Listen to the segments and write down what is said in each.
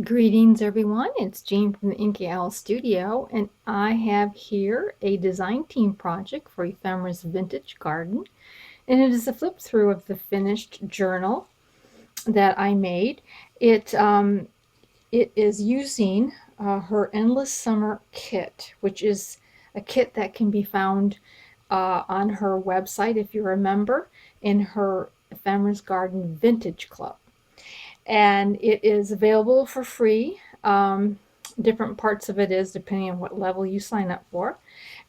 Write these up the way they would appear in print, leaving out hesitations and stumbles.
Greetings everyone, it's Jean from the Inky Studio, and I have here a design team project for Ephemera's Vintage Garden, and it is a flip through of the finished journal that I made. It is using her Endless Summer kit, which is a kit that can be found on her website, if you remember, in her Ephemera's Garden Vintage Club, and it is available for free. Different parts of it is depending on what level you sign up for,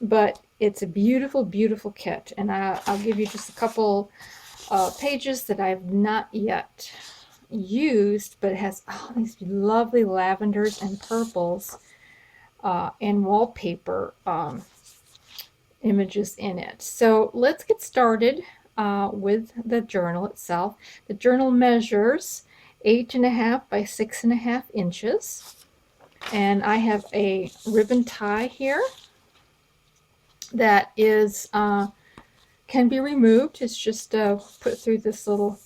but it's a beautiful, beautiful kit, and I'll give you just a couple pages that I've not yet used, but it has all these lovely lavenders and purples and wallpaper images in it. So let's get started with the journal itself. The journal measures 8.5 by 6.5 inches, and I have a ribbon tie here that is can be removed. It's just put through this little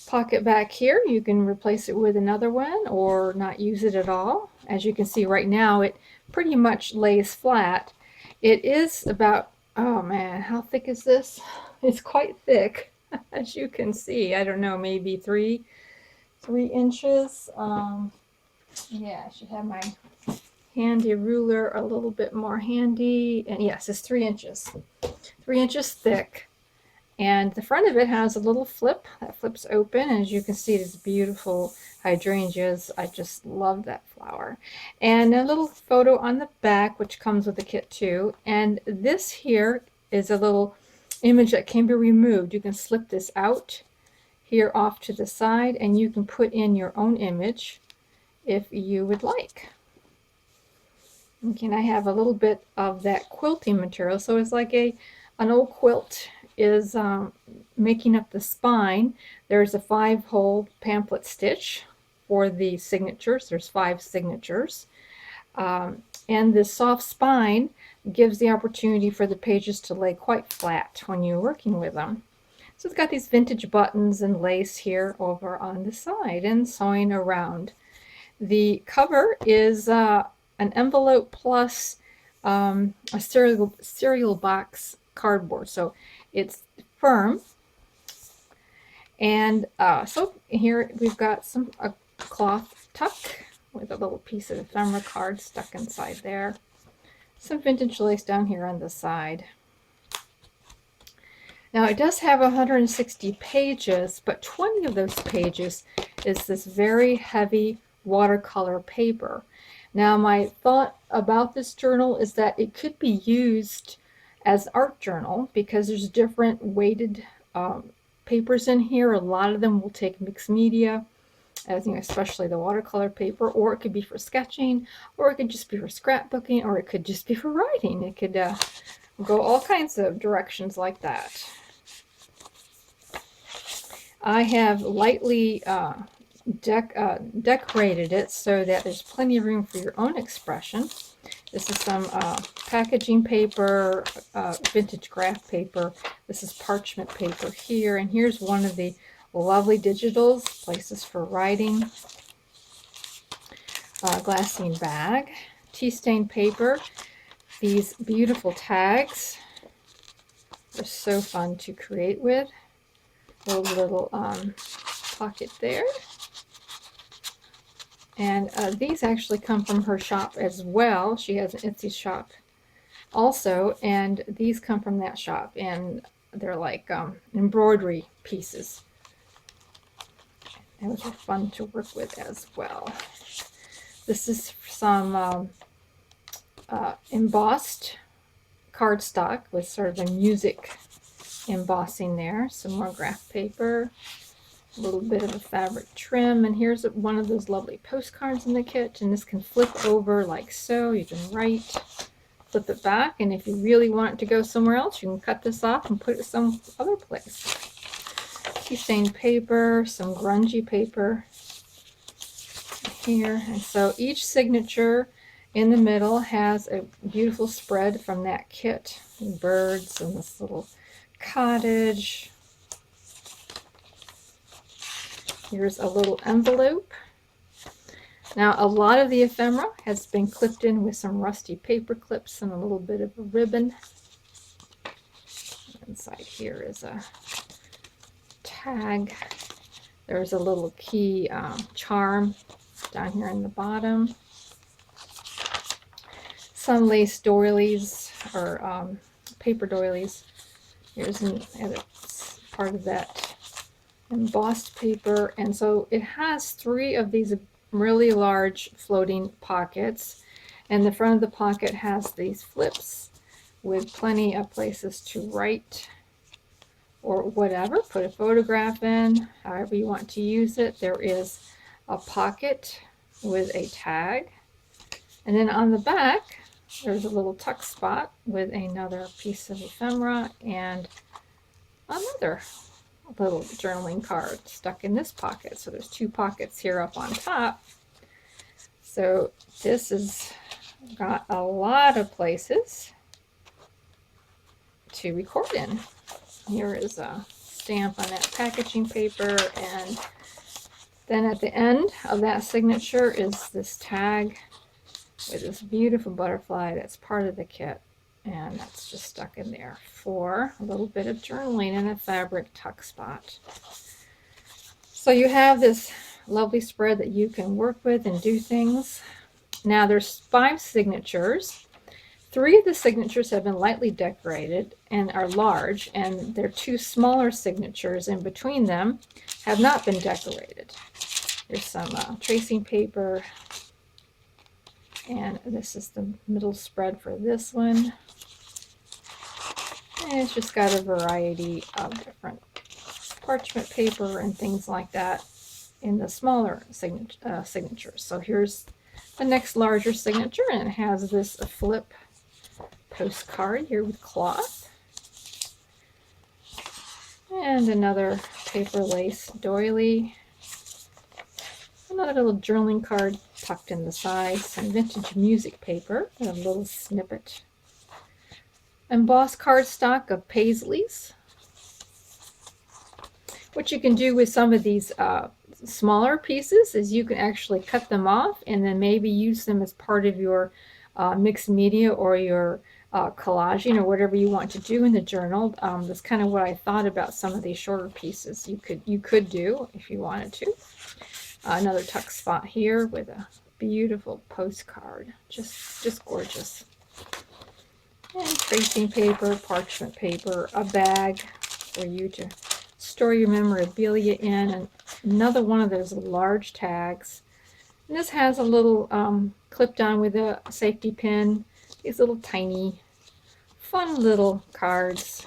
pocket back here. You can replace it with another one or not use it at all. As you can see right now, it pretty much lays flat. It is about, oh man, how thick is this? It's quite thick, as you can see. I don't know, maybe three inches. Yeah, I should have my handy ruler a little bit more handy. And yes, it's 3 inches. 3 inches thick. And the front of it has a little flip that flips open, and as you can see, it is beautiful hydrangeas. I just love that flower. And a little photo on the back, which comes with the kit too. And this here is a little image that can be removed. You can slip this out here off to the side, and you can put in your own image if you would like. Okay, and I have a little bit of that quilting material, so it's like an old quilt is making up the spine. There's a 5-hole pamphlet stitch for the signatures. There's 5 signatures. And this soft spine gives the opportunity for the pages to lay quite flat when you're working with them. So it's got these vintage buttons and lace here over on the side and sewing around. The cover is an envelope plus a cereal box cardboard, so it's firm. And so here we've got a cloth tuck with a little piece of ephemera card stuck inside there. Some vintage lace down here on the side. Now it does have 160 pages, but 20 of those pages is this very heavy watercolor paper. Now my thought about this journal is that it could be used as art journal because there's different weighted papers in here. A lot of them will take mixed media, as you know, especially the watercolor paper, or it could be for sketching, or it could just be for scrapbooking, or it could just be for writing. It could go all kinds of directions like that. I have lightly decorated it so that there's plenty of room for your own expression. This is some packaging paper, vintage graph paper. This is parchment paper here, and here's one of the lovely digitals, places for writing. Glassine bag, tea stain paper. These beautiful tags are so fun to create with. Little pocket there. And these actually come from her shop as well. She has an Etsy shop also, and these come from that shop, and they're like embroidery pieces. And those are fun to work with as well. This is some embossed cardstock with sort of a music embossing there. Some more graph paper. A little bit of a fabric trim, and here's one of those lovely postcards in the kit, and this can flip over like so. You can write, flip it back, and if you really want it to go somewhere else, you can cut this off and put it some other place. Tea stained paper, some grungy paper here, and so each signature in the middle has a beautiful spread from that kit. Birds and this little cottage. Here's a little envelope Now, a lot of the ephemera has been clipped in with some rusty paper clips and a little bit of a ribbon. Inside here is a tag. There's a little key charm down here in the bottom. Some lace doilies or paper doilies. Here's it's part of that embossed paper. And so it has 3 of these really large floating pockets. And the front of the pocket has these flips with plenty of places to write or whatever. Put a photograph in, however you want to use it. There is a pocket with a tag. And then on the back, there's a little tuck spot with another piece of ephemera and another little journaling card stuck in this pocket. So there's 2 pockets here up on top. So this has got a lot of places to record in. Here is a stamp on that packaging paper, and then at the end of that signature is this tag with this beautiful butterfly that's part of the kit, and that's just stuck in there for a little bit of journaling in a fabric tuck spot. So you have this lovely spread that you can work with and do things. Now there's 5 signatures. 3 of the signatures have been lightly decorated and are large, and their 2 smaller signatures in between them have not been decorated. There's some tracing paper, and this is the middle spread for this one. And it's just got a variety of different parchment paper and things like that in the smaller signatures. So here's the next larger signature, and it has this flip postcard here with cloth. And another paper lace doily. Another little journaling card tucked in the side. Some vintage music paper and a little snippet. Embossed cardstock of paisleys. What you can do with some of these smaller pieces is you can actually cut them off and then maybe use them as part of your mixed media or your collaging or whatever you want to do in the journal. That's kind of what I thought about some of these shorter pieces you could do if you wanted to. Another tuck spot here with a beautiful postcard, just gorgeous. And tracing paper, parchment paper, a bag for you to store your memorabilia in, and another one of those large tags. And this has a little clipped on with a safety pin, these little tiny fun little cards,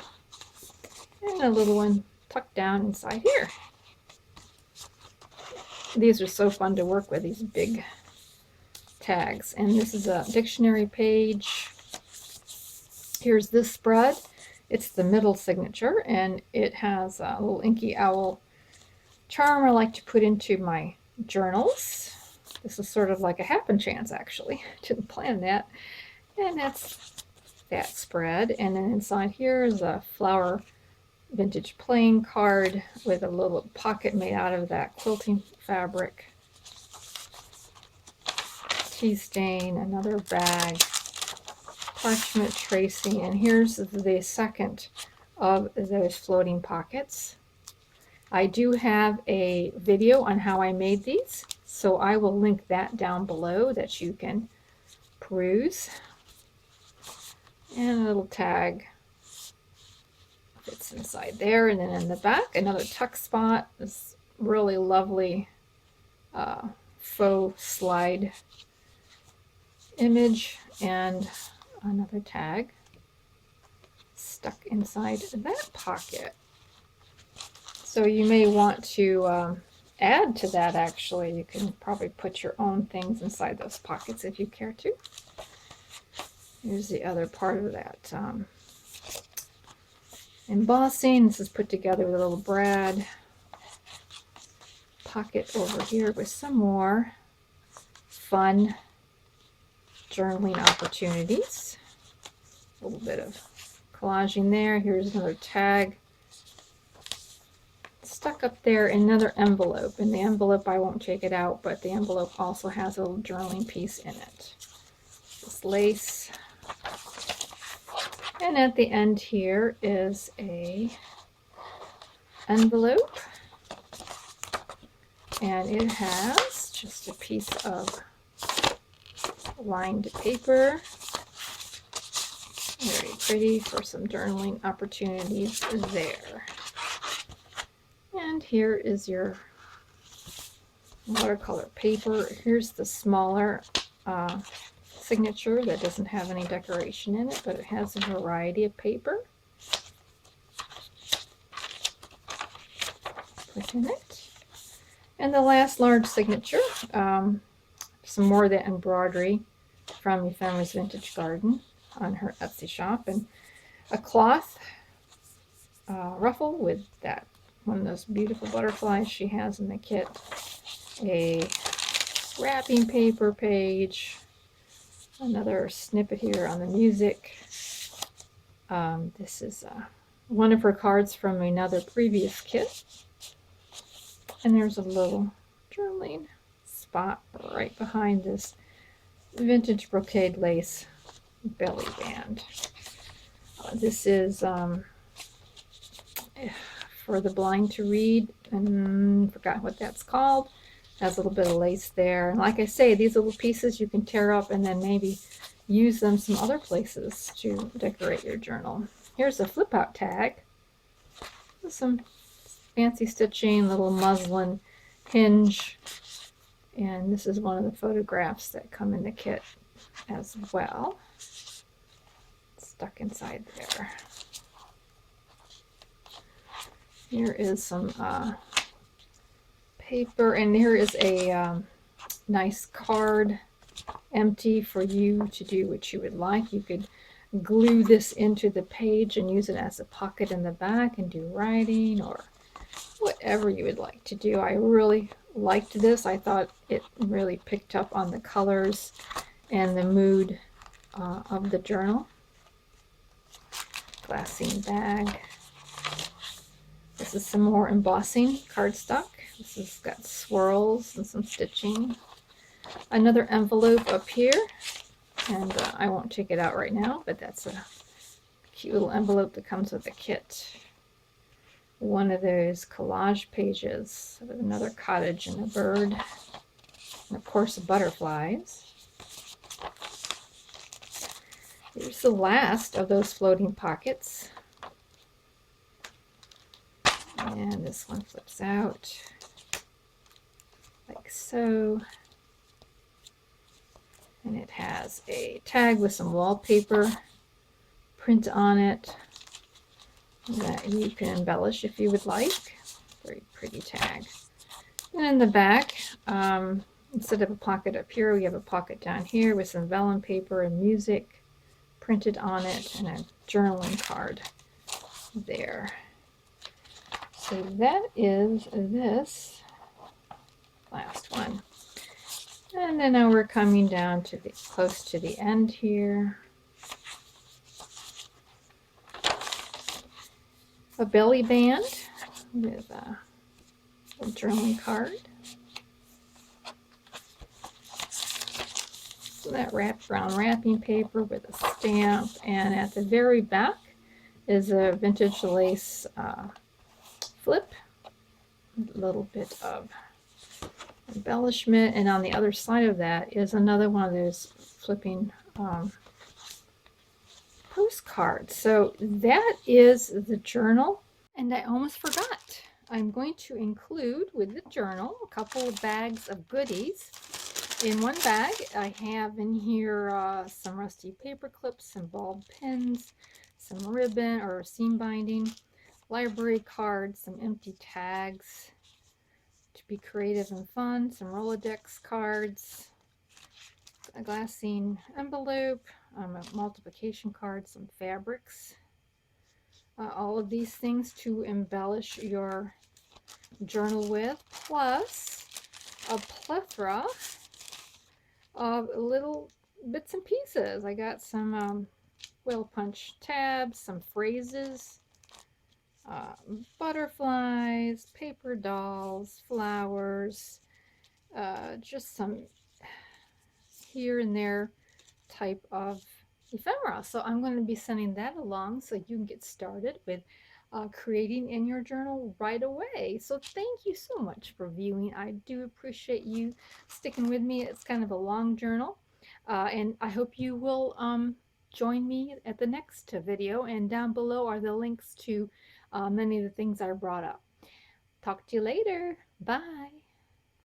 and a little one tucked down inside here. These are so fun to work with, these big tags. And this is a dictionary page. Here's this spread. It's the middle signature, and it has a little Inky owl charm I like to put into my journals. This is sort of like a happen chance, actually. Didn't plan that. And that's that spread. And then inside here is a flower vintage playing card with a little pocket made out of that quilting fabric. Tea stain, another bag, parchment tracing, and here's the second of those floating pockets. I do have a video on how I made these, so I will link that down below that you can peruse. And a little tag fits inside there, and then in the back another tuck spot, this really lovely faux slide image, and another tag stuck inside that pocket. So you may want to add to that. Actually, you can probably put your own things inside those pockets if you care to. Here's the other part of that embossing. This is put together with a little brad pocket over here with some more fun journaling opportunities. A little bit of collaging there. Here's another tag stuck up there another envelope. In the envelope, I won't take it out, but the envelope also has a little journaling piece in it. This lace. And at the end here is a envelope. And it has just a piece of lined paper. Very pretty for some journaling opportunities there. And here is your watercolor paper. Here's the smaller signature that doesn't have any decoration in it, but it has a variety of paper. Put in it. And the last large signature, some more of that embroidery from Ephemera's Vintage Garden on her Etsy shop, and a cloth ruffle with that one of those beautiful butterflies she has in the kit, a wrapping paper page, another snippet here on the music. This is one of her cards from another previous kit, and there's a little journaling spot right behind this vintage brocade lace belly band. This is for the blind to read, and forgot what that's called. Has a little bit of lace there, and like I say, these little pieces you can tear up and then maybe use them some other places to decorate your journal. Here's a flip out tag with some fancy stitching, little muslin hinge, and this is one of the photographs that come in the kit as well. Stuck inside there. Here is some paper, and here is a nice card, empty, for you to do what you would like. You could glue this into the page and use it as a pocket in the back and do writing or whatever you would like to do. I really liked this. I thought it really picked up on the colors and the mood of the journal. Glassine bag. This is some more embossing cardstock. This has got swirls and some stitching. Another envelope up here, and I won't take it out right now, but that's a cute little envelope that comes with the kit. One of those collage pages with another cottage and a bird, and of course butterflies. Here's the last of those floating pockets. And this one flips out like so. And it has a tag with some wallpaper print on it that you can embellish if you would like. Very pretty tag. And in the back, instead of a pocket up here, we have a pocket down here with some vellum paper and music printed on it, and a journaling card there. So that is this last one. And then now we're coming down to the close to the end here. A belly band with a journaling card. So that brown wrapping paper with a stamp, and at the very back is a vintage lace flip, a little bit of embellishment, and on the other side of that is another one of those flipping postcards. So that is the journal, and I almost forgot. I'm going to include with the journal a couple of bags of goodies. In one bag I have in here some rusty paper clips, some ball pins, some ribbon or seam binding, library cards, some empty tags to be creative and fun, some Rolodex cards, a glassine envelope, a multiplication card, some fabrics, all of these things to embellish your journal with, plus a plethora of little bits and pieces. I got some whale punch tabs, some phrases, butterflies, paper dolls, flowers, just some here and there type of ephemera. So I'm going to be sending that along so you can get started with creating in your journal right away. So thank you so much for viewing. I do appreciate you sticking with me. It's kind of a long journal, and I hope you will join me at the next video, and down below are the links to many of the things I brought up. Talk to you later. Bye.